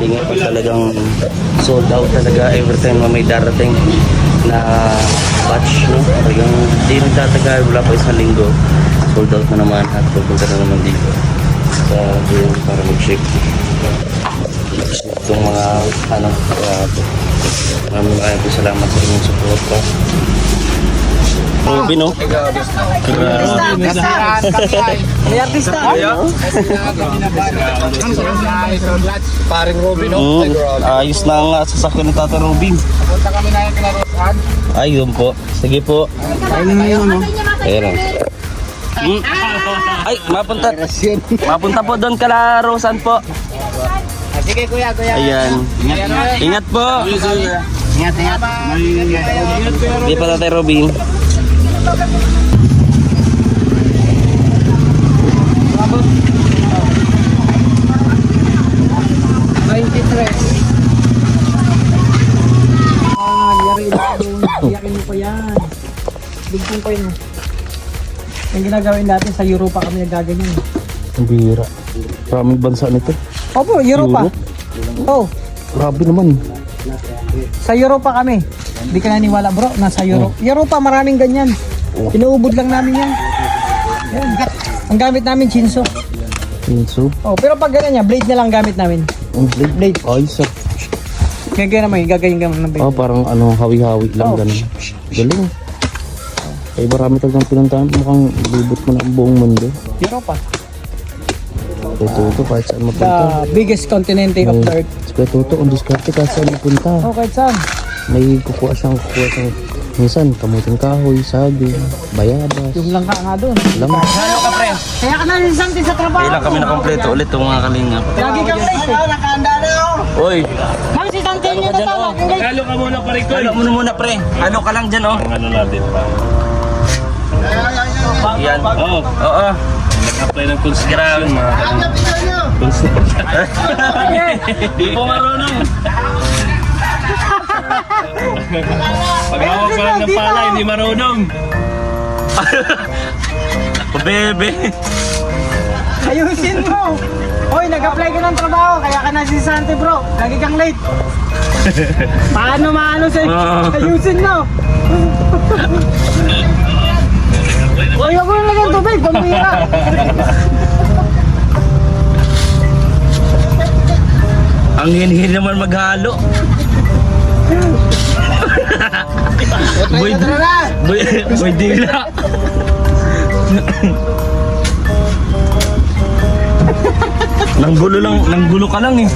Hindi nga pa talagang sold out talaga every time na may darating na batch, no? Talagang hindi nagtatagal, wala pa isang linggo. Sold out na naman at pupunta na naman dito sa room para mag-ship. Itong mga ano, maraming po salamat sa inyong support pa. Ruby, no? May artista. Paring Ruby, no? Ayos na ang sasakyan ni Tata Ruby. Punta kami na yung kinarosan. Ayun po. Sige po. Ayun. Ay, mapunta po doon kala Rosan po. Sige, kuya. Ayan. Ingat po. Ingat. Di pa Tatay Ruby. Iyakin mo pa yan. Bigpong pa yun. Yung ginagawin natin sa Europa kami nagaganyan. Ang bihira. Maraming bansa nito. Opo, Europa. Oh, Grabe naman. sa Europa kami. Hindi ka naniwala bro, nasa Europa. Europa maraming ganyan. Inuubod lang namin yan. Yan. Ang gamit namin chinso. Pinso. Oh, pero pag ganyan, blade na lang gamit namin. Ang blade. Ay, sir. Gagawin naman, gagawin ng blade. Oh, parang ano, hawi-hawi lang Oh. ganun. Galing. Ay, marami talagang pinuntahan. Mukhang libot mo na ang buong mundo. Europa. Ito, kahit saan mapunta. The biggest continent of the earth. Ito, ang diskarte kahit saan mapunta. Oh, kahit saan. May kukuha siyang minsan, kamuting kahoy, saging, bayabas. Yung langka nga doon. Lang. Ano ka pre? Kaya ka na something sa trabaho. Kailan kami nakompleto ulit itong mga kalingap. Lagi kang late eh. Nakahanda na ako. Oy! Ma'am, si Tante niyo na tawag. Halo ka muna pa rin ko. Halo muna pre. Ano ka lang dyan, oh. Ano natin pa? Yan. Oo. Oo. Nag-apply ng construction mga Hindi po marunong. Pag hawak pa lang ng pala, hindi marunong. Bebe. Ayusin mo. Hoy, nag-apply ka ng trabaho, kaya ka nasisante bro. Lagi kang late. Paano maano sa'yo? Ayusin mo. Hoy, ako yung lagyan tubig, pamira. Ang hinhin naman maghalo. Boy dila. Nanggulo ka lang eh.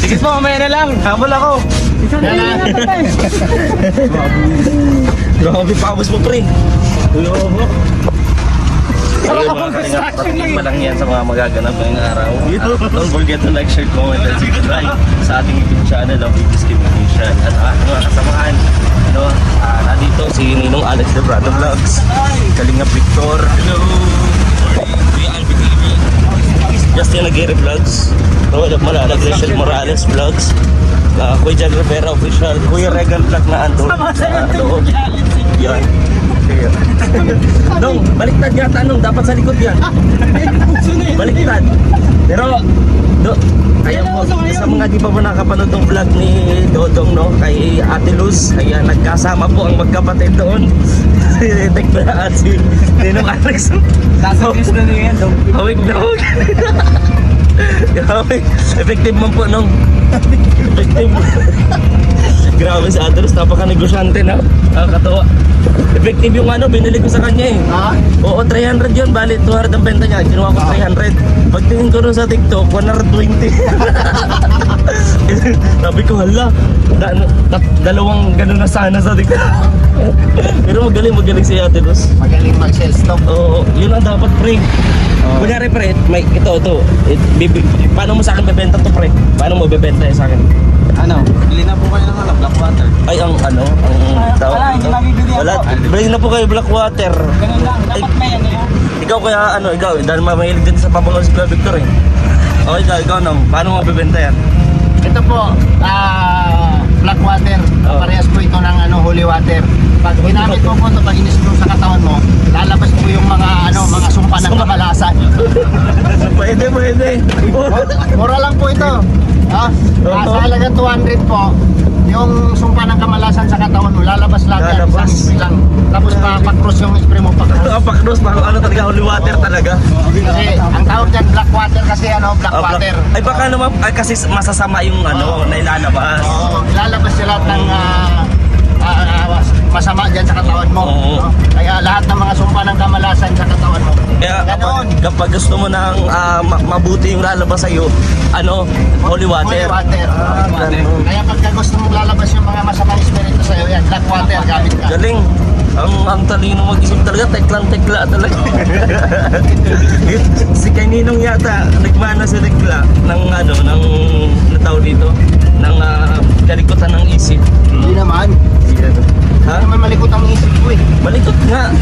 Sige po, mamaya na lang. Habol ako. Isang tingin na tayo. Grabe, pawis mo pre. Ayun mga kalingap, patingin pa lang yan sa mga magaganap ngayong araw. Don't forget to like, share, comment, and subscribe sa ating YouTube channel of Vicky Nation. At mga kasamahan, nandito si Ninong Alex de Brado Vlogs, Kalingap Victor, hello, Kuya Alvin TV, Justin Aguirre Vlogs, Roel Malalag, Rachel Morales Vlogs, Kuya Jan Rivera Official, Kuya Regal Vlog na andun. Yan. Nung, baliktad yata nung, dapat sa likod yan. Baliktad. Pero, ayaw mo, sa mga di pa ba nakapanood ng vlog ni Dodong, no? Kay Ate Luz, ayan, nagkasama po ang magkapatid doon. Si Tekla at si Ninong Alex. Sasagis na niya yan, dong. Hawig na hawig. Grabe, effective man po nung. Effective. Grabe si Ate Luz, napaka-negosyante na. Nakakatawa. Effective yung ano, binili ko sa kanya eh. Ha? Oo, 300 yun, bali 200 ang benta niya. Kinuha ko 300. Pagtingin ko nun sa TikTok, 120. Sabi ko, hala, dalawang gano'n na sana sa TikTok. Pero magaling si Ate Luz. Magaling mag-sell stock. Oo, yun ang dapat pre. Kunyari pre, may ito. Paano mo sa akin bebenta to pre? Paano mo bebenta sa akin? Ano? Bili na po kayo ng Blackwater. Ay, ang tawag Wala, hindi dito? mabibili ako. Wala, balik na po kayo Blackwater. Ganun lang, dapat may ano yan. Ikaw kaya ikaw, dahil mahilig din sa pabangaw si Kuya Victor eh. Okay, ikaw nung, paano mo bebenta yan? Ito po, Blackwater. Parehas po ito ng holy water. Pag ginamit mo po ito, pag in-screw sa katawan mo, lalabas po yung mga mga sumpa ng kamalasan. Pwede. Mura lang po ito. Sa halagang 200 po, yung sumpa ng kamalasan sa katawan mo, lalabas lang yan, Lalabas. isang spray lang. Tapos pa-cross yung spray mo, pa-cross. Pakros, parang ano talaga, holy water talaga. Kasi ang tawag dyan, black water kasi black water. Ay baka naman, ay, kasi masasama yung ano, na ilalabas. Oo, ilalabas yung lahat ng masama dyan sa katawan mo. Oo. No? Kaya lahat ng mga sumpa ng kamalasan sa katawan mo. Kaya Ganon. kapag gusto mo nang mabuti yung lalabas sa'yo, ano, holy water. Holy water. Ganon. Kaya pagka gusto mong lalabas yung mga masamang espiritu sa'yo, yan, black water, gamit ka. Galing. Ang talino mag-isip talaga, teklang-tekla talaga. Si kaninong yata, nagmana sa tekla ng ano, ng tao dito, ng kalikutan ng isip. Hindi naman. Ha? Hindi naman malikot ang isip ko eh. Malikot nga.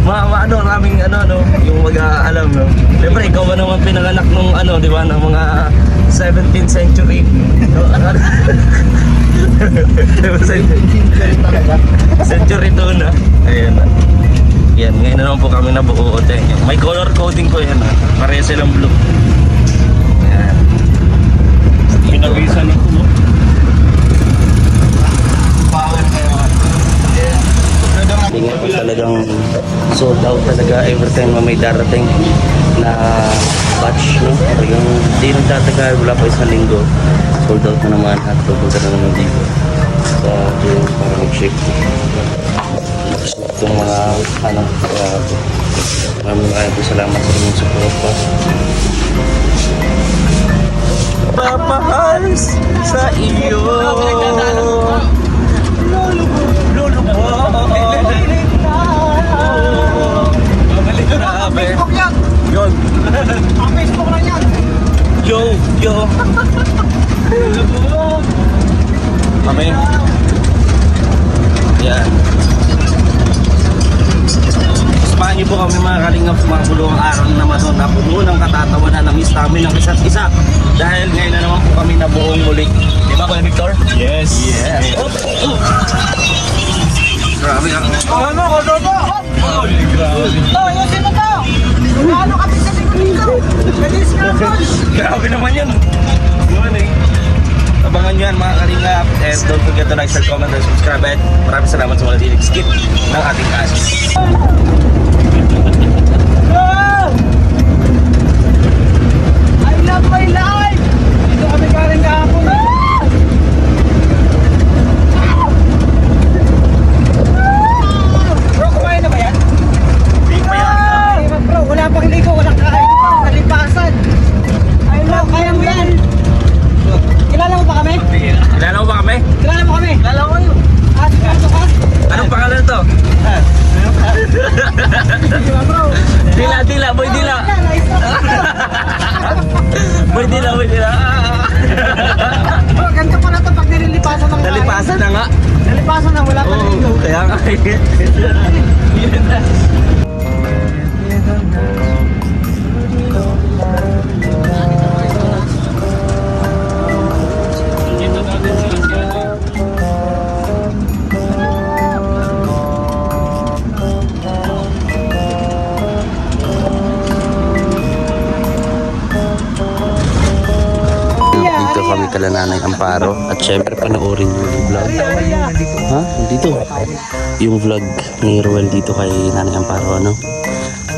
Ano, maraming yung mag-aalam, no? Siyempre, ikaw ba naman pinanganak nung di ba, ng mga 17th century. No? Talaga. Century 2 na. Ayan na. Yan, ngayon na naman po kami nabuo. May color coding po yan. Pareha silang blue. Ayan. Pinawisan ako, no? Power kayo. Tingnan po talagang sold out talaga every time na may darating na batch, no? Talagang di nagtatagal, wala pa isang linggo. Sold out na naman at pupunta na naman dito sa yung para mag-ship. Itong mga maraming po salamat sa inyong support pa. Papahal sa iyo. Lolo mo. Grabe. Facebook yan! Yun. Ang Facebook lang yan! Yo. Kami. Yan. Samahan niyo po kami mga kalingap sa mga bulong araw na naman na puno ng katatawanan na miss namin ng isa't isa. Dahil ngayon na naman po kami nabuong muli. Di ba, Kuya Victor? Yes. Yes. Grabe ang... Ano ko, Dodo? Oh, ayusin mo to! Ano kami sa likod dito? Bilis ka, coach! Grabe naman yun. Abangan nyo yan mga kalingap. And don't forget to like, share, comment, and subscribe. And maraming salamat sa mga dinig-skip ng ating ads. I love my life! Dito kami galing kahapon. Bro, kumain na ba yan? Ay, bro, wala pang ligo, walang kain pa, nalipasan. Ay, love, kaya mo yan. Kilala mo ba kami? Kilala mo ba kami? Kilala mo kami? Kilala ko yun. Sigurado ka? Anong pangalan to? Di ba, bro? Dila, boy dila. Boy dila. Bro, ganito pa na ito pag nililipasan ng Nalipasan na nga. Nalipasan na, wala pang ligo. Oo, kaya nga. Dito kami kala Nanay Amparo at syempre panoorin yung vlog. Ha? Dito. Yung vlog ni Ruel dito kay Nanay Amparo, ano?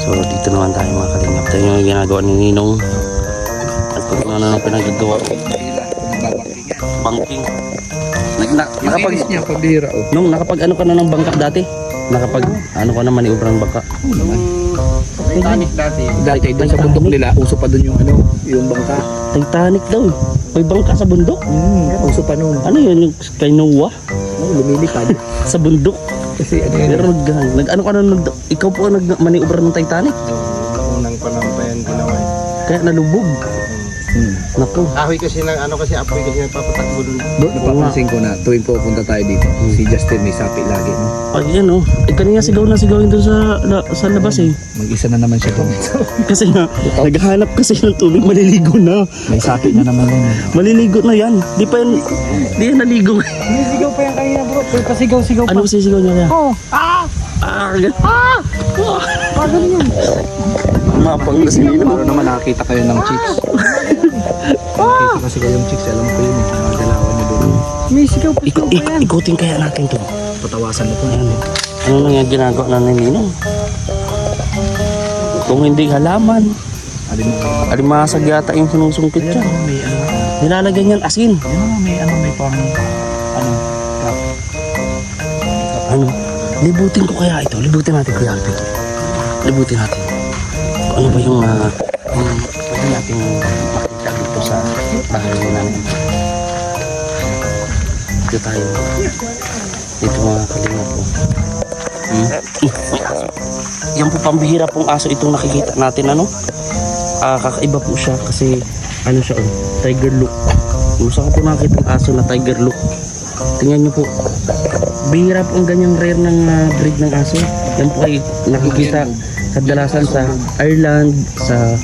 So dito naman tayo mga kalingap. Tayo yung ginagawa ni Ninong. At kung ano na pinagagawa. Banking. Nakapag niya pabira oh. Nung nakapag ano ka na ng bangka dati? Nakapag ano ka na maniobra ng bangka? Titanic dati. Dati doon sa bundok nila, uso pa doon yung yung bangka. Titanic daw. May bangka sa bundok. Uso pa noon. Ano yun yung kay Noah? Lumilipad. Sa bundok. Kasi ano yun. Pero ano ka na ikaw po ang nagmaniobra ng Titanic. Unang panahon pa yan ginawa. Kaya nalubog. Naku. Kahoy kasi kasi apoy kasi nagpapatakbo dun. Napapansin ko na tuwing pupunta tayo dito, si Justin may sapi lagi. No? Ay, yan kanina sigaw na sigawin doon sa labas eh. Mag-isa na naman siya doon. Kasi nga, naghahanap kasi ng tubig, maliligo na. May sapi na naman yun. Maliligo na yan. Di yan naligo. Sigaw pa yan kanina, bro. Pero pasigaw-sigaw pa. Ano kasi sigaw niya? Oh. Pagano yun? Mapang na si Nino. Para naman nakakita kayo ng chicks. Nakakita ka kasi kayong chicks, alam ko yun eh. Mga galawan niyo doon. May sigaw pa sigaw pa yan. Ikutin kaya natin to. Patawasan na po. Ano nang yung ginagawa na ni Ninong? Kung hindi halaman, Alin mo kayo. alimasag yata yung sinusungkit Ayan siya. o, may ano. Nilalagyan yan asin. Ayan o, may pang, trap. Ano? Libutin ko kaya ito. Libutin natin Kuya Alvin. Libutin natin. Kung ano ba yung pwede natin makita dito sa bahay namin. Dito tayo. Dito mga kalingap po. Yan po pambihira pong aso itong nakikita natin ano. Kakaiba po siya kasi ano siya tiger look. Kung saan ko po nakita ang aso na tiger look. Tingnan nyo po. Bihira po ang ganyang rare ng breed ng aso. Yan po ay nakikita kadalasan sa Ireland, sa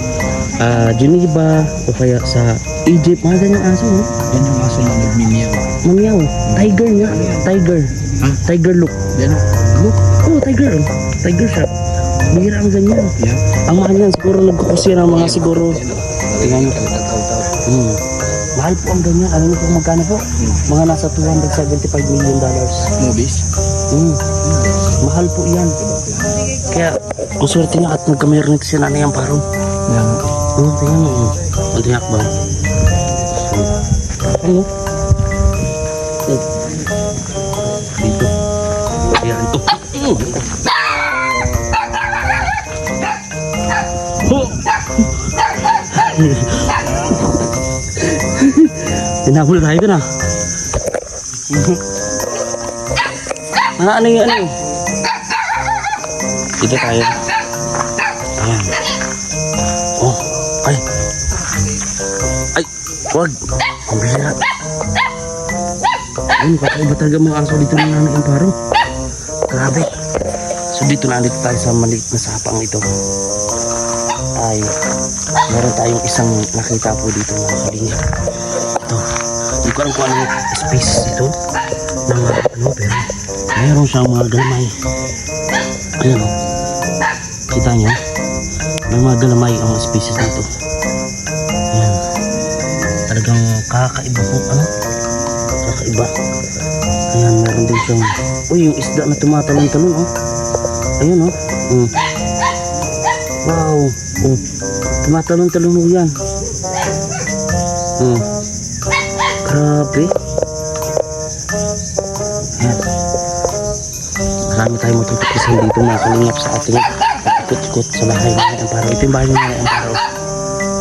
Geneva, o kaya sa Egypt. Mga ganyang aso, no? Yan yung aso na nagmimiyaw. Mangyaw. Tiger nga. Tiger. Tiger look. Yan o, look. Oh, tiger. Tiger siya. Bihira ang ganyan. Yan. Ang mahal yan. Siguro nagkukusya ng mga siguro. Tingnan nyo. Mahal po ang ganyan. Alam niyo po magkano po? Mga nasa $275 million. Movies. Mahal po yan. Kaya, ang swerte niya at nagkamayroon si Nanay Amparo. Yan. Tingnan mo. Ang tiyak ba? Ano? Dito. Ayan. Tinabol tayo dun ah. Ano yung ano? Dito tayo. Ayan. Oh, ay. Ay, wag. Ang bihira. Ayun, kakaiba talaga mga aso dito ng Nanay Amparo. Grabe. So dito na dito tayo sa maliit na sapang ito. Ay, meron tayong isang nakita po dito mga kalinga. Ito. Hindi ko alam kung ano yung space ito. Ng ano, pero meron siyang mga galamay. Ayan o. Kita niyo? May mga galamay ang species nito. Ayan. Talagang kakaiba po. Ano? Kakaiba. Ayan, meron din siyang... Uy, yung isda na tumatalon-talon oh. Ayan oh. Wow. Oh. Tumatalon-talon mo yan. Grabe. Ayan. Marami tayong matutukisan dito mga kalingap sa ating ikot-ikot sa bahay ng Nanay Amparo. Ito yung bahay ng Nanay Amparo.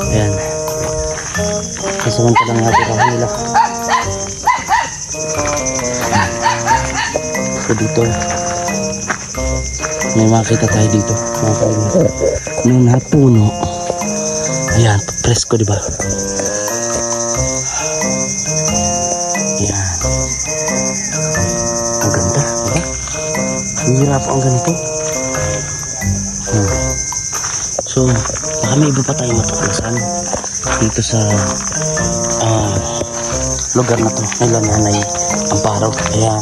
Ayan. Kasamantalang nga tirahan nila. So dito, may makita tayo dito mga kalingap. May napuno. Ayan, presko diba? Ayan. Ang ganda, diba? Hirap ang ganito. So, baka may iba pa tayo matuklasan dito sa lugar na to nila Nanay Amparo. Kaya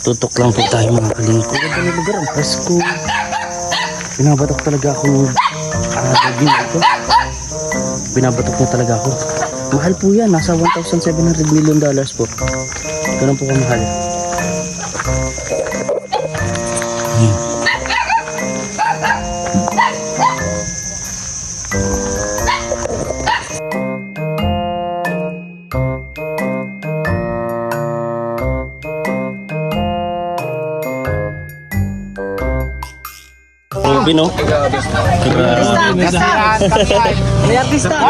tutok lang po tayo mga kalingap. Ang ganda ng lugar, ang presko. Binabatok talaga ako ng gabi na ito. Binabatok na talaga ako. Mahal po yan, nasa $1,700 million po. Ganun po kamahal. Ruby, no? May artista.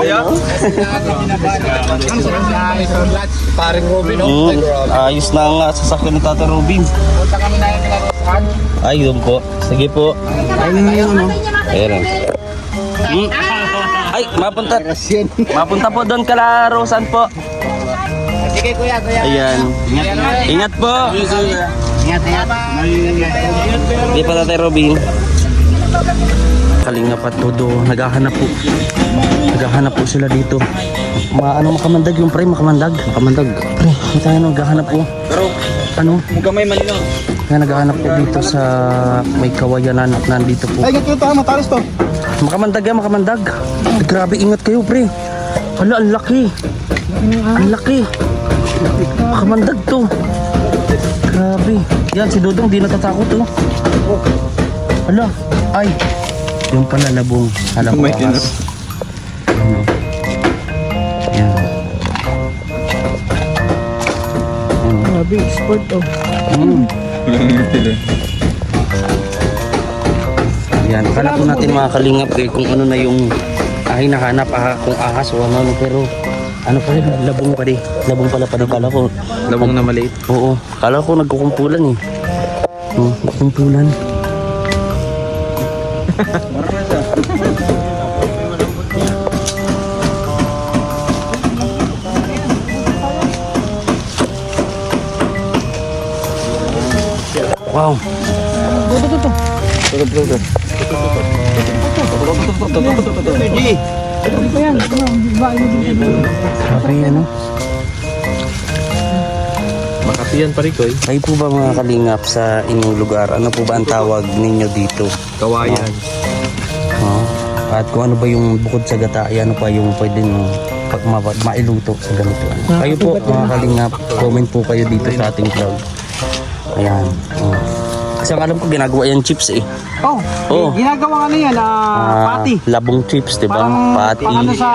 Paring Robin, no? Ayos na nga sasakyan ni Tata Robin. Punta kami na yung pinag-usapan. Ay, doon po. Sige po. Ayan. Ay, mapunta po doon kala Rosan po. Sige, kuya. Ayan. Ingat po. Ingat. Di pa Tatay Robin. Kalingap at todo. Naghahanap po sila dito. Makamandag yung pre, makamandag. Pre, hindi tayo naghahanap po. Ano? Mukhang may malino. Kaya naghahanap po dito sa may kawayanan at nandito po. Ay, ganito tayo, matalas to. Makamandag yan, makamandag. Grabe, ingat kayo pre. Hala, ang laki. Ang laki. Kamandag to. Grabe. Yan, si Dodong di natatakot to. Hala, ay. Yung pala labong. Hala ko ahas. Ano? Yan. Grabe, sport to. Yan, hanap po natin mga kalingap kung ano na yung hinahanap kung ahas o ano, pero ano pa rin, labong pa rin. Labong pala kala ko. Labong na maliit. Oo, kala ko nagkukumpulan eh. Kumpulan. Wow. Ano ba yan? Grabe yan, no? Makati yan pare ko eh. Kayo po ba mga kalingap sa inyong lugar? Ano po ba ang tawag ninyo dito? Kawayan. Oh. At kung ano ba yung bukod sa gata, ano pa yung pwede nyo mailuto sa ganito. Kayo po mga kalingap, comment po kayo dito sa ating vlog. Ayan. Oh. Kasi ang alam ko ginagawa yan chips eh. Oh, Oh. ginagawa ano yan, patty. Labong chips, di ba? Patty. Pang ano sa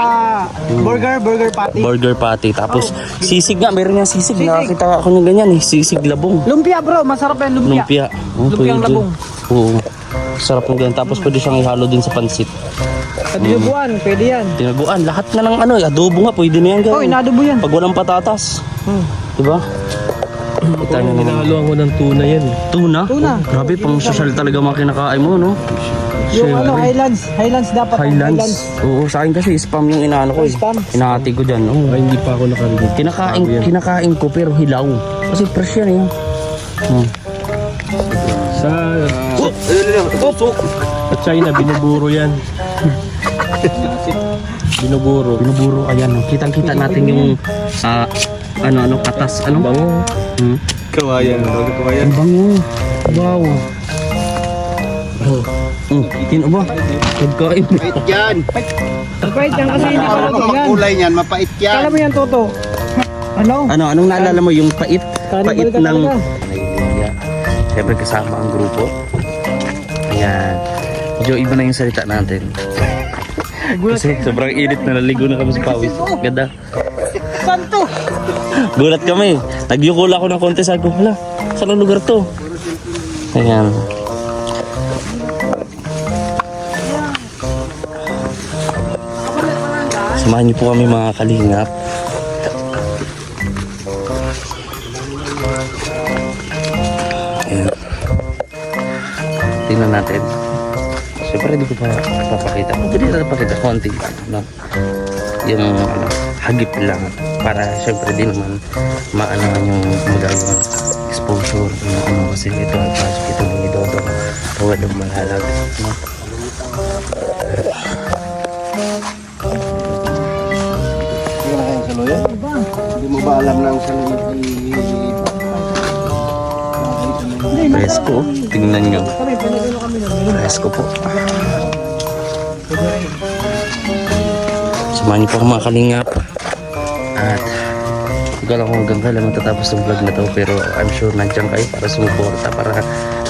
burger patty. Burger patty. Tapos sisig nga, meron nga sisig. Nakakita ako ng ganyan eh. Sisig labong. Lumpia bro, masarap yan lumpia. Lumpia. Oh, Lumpiang pwede. labong. Oo. Sarap ng ganyan. Tapos pwede siyang ihalo din sa pansit. Sa dinuguan, pwede yan. Tinaguan. Lahat na ng ano, adobo nga. Pwede na yan. Oh, inadobo yan. Pag walang patatas. Diba? Kita nyo naman. Hinahaluan ko ng tuna yan. Tuna? Tuna. Grabe, pang social talaga mga kinakain mo, no? Yung ano, Highlands dapat. Highlands. Oo, sa akin kasi spam yung inaano ko eh. Spam. Inahati ko dyan. Oh. Ay, hindi pa ako nakarinig. Kinakain ko pero hilaw. Kasi fresh yan eh. Sa China, binuburo yan. Binuburo. Binuburo, ayan. Oh. Kitang-kita natin yung katas. Ano? Bango. Kawayan. Kawayan. Ang bango. Wow. Tino ba? Pagkain. Mapait yan. Mapait yan kasi hindi Ano pa yan. magkulay niyan, mapait yan. Kala mo yan, Toto? Ano? Anong naalala mo yung pait? Cannibal Pait ka ng talaga. Nailya. Siyempre kasama ang grupo. Ayan. Medyo iba na yung salita natin. Kasi sobrang init na naligo na kami sa pawis. Ganda. Santo! Gulat kami. Nagyukula ako ng konti. Sabi ko, hala, saan ang lugar to? Ayan. Samahan niyo po kami mga kalingap. Ayan. Tingnan natin. Siyempre hindi ko pa papakita. Pwede na napakita konti. No? Yung hagip lang. Para siyempre din naman maanahan yung magagawang exposure. Kasi ito ay pasok ito ng idodo. Tawad ng malalag. No? Hindi mo ba alam ng saluyo Presko. Tingnan nyo. Presko po. Samahan niyo po ako mga kalingap. At hindi ko alam kung hanggang kailan matatapos yung vlog na to. Pero I'm sure nandiyan kayo para sumuporta. Para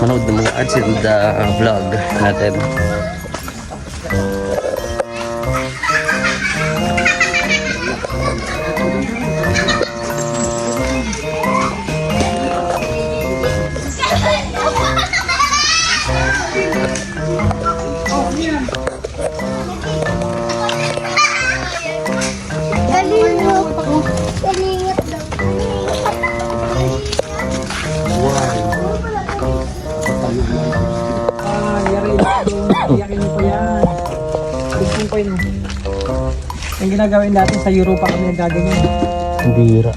manood ng mga ads in the vlog natin. Iyakin mo pa yan. Tignan pa yun. Yung ginagawin natin sa Europa kami nagaganyan. Ang bihira.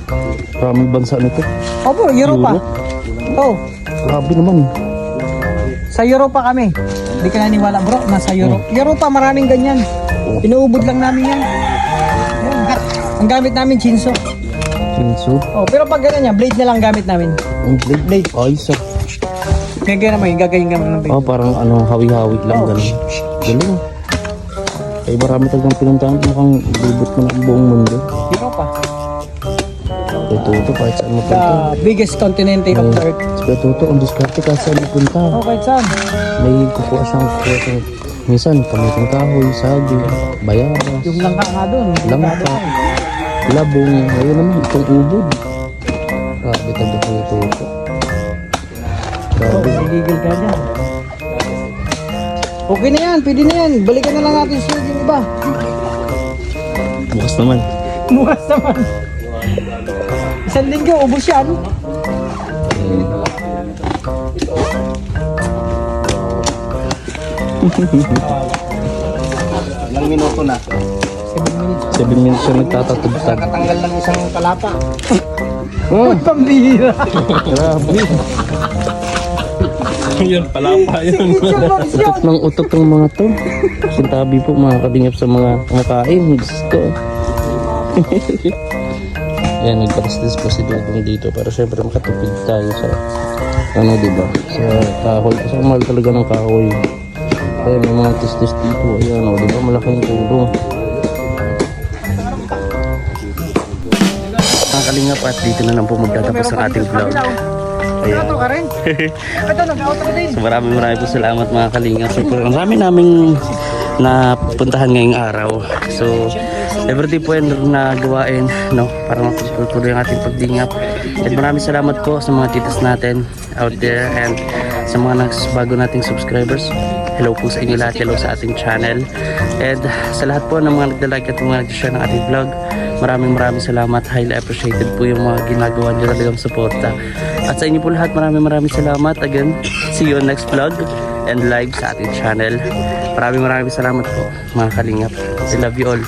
Maraming bansa nito. Opo, Europa. Oh, Grabe naman. sa Europa kami. Hindi ka naniwala bro, nasa Europa. Europa maraming ganyan. Pinuubod lang namin yan. Yan. Ang gamit namin chinso. Chinsu. Oh, pero pag ganyan yan, blade na lang gamit namin. Ang blade. Blade. Ay, sir. Gagawin naman, gagawin kami ng blade. Oh, parang hawi-hawi lang Oh. ganun. Galing. Kaya marami talagang pinuntahan. Mukhang bubot mo na ang buong mundo. Ikaw pa. Kaya Tuto, kahit saan mapunta. The biggest continent of the earth. Kaya Tuto, ang diskarte kahit saan mapunta. Okay, saan? May kukuha siyang minsan, kamitang kahoy, sabi, bayabas, Yung langka nga doon. langka, labong, ayun naman, itong ubod. Grabe talaga Kuya Tuto. Oh, Grabe. sigigil ka dyan. Okay na yan, pwede na yan. Balikan na lang natin sa yung iba. Bukas naman. Bukas naman. Isang linggo, ubos yan. Ilang minuto na. 7 minutes siya nagtatatugtag. Nakatanggal lang isang talapa. Oh, Pambihira. grabe. Yun, palapa yun. Utot ng utot ng mga to. Sintabi po mga kabingap sa mga kumakain. Gusto. Yan, nagpakastis pa si Dugong dito para syempre makatupid tayo sa ano diba, sa kahoy. Kasi mahal talaga ng kahoy. Kaya may mga tistis dito. Ayan o, diba, malaking tulong. Mga kalingap at dito na lang po magtatapos ang ating vlog. Ayan. Ito ka rin. Ito, nag-outro din. So maraming po salamat mga kalingap. Super, ang dami naming napuntahan ngayong araw. So everyday po yan na gawain, no? Para mapatuloy ang ating pagdingap. At maraming salamat po sa mga titas natin out there and sa mga bago nating subscribers. Hello po sa inyo lahat. Hello sa ating channel. And sa lahat po ng mga nagda-like at mga nag-share ng ating vlog, maraming salamat. Highly appreciated po yung mga ginagawa nyo talagang suporta. At sa inyo po lahat, maraming salamat. Again, see you on next vlog and live sa ating channel. Maraming salamat po mga kalingap. I love you all.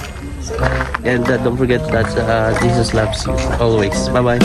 And don't forget that Jesus loves you always. Bye-bye.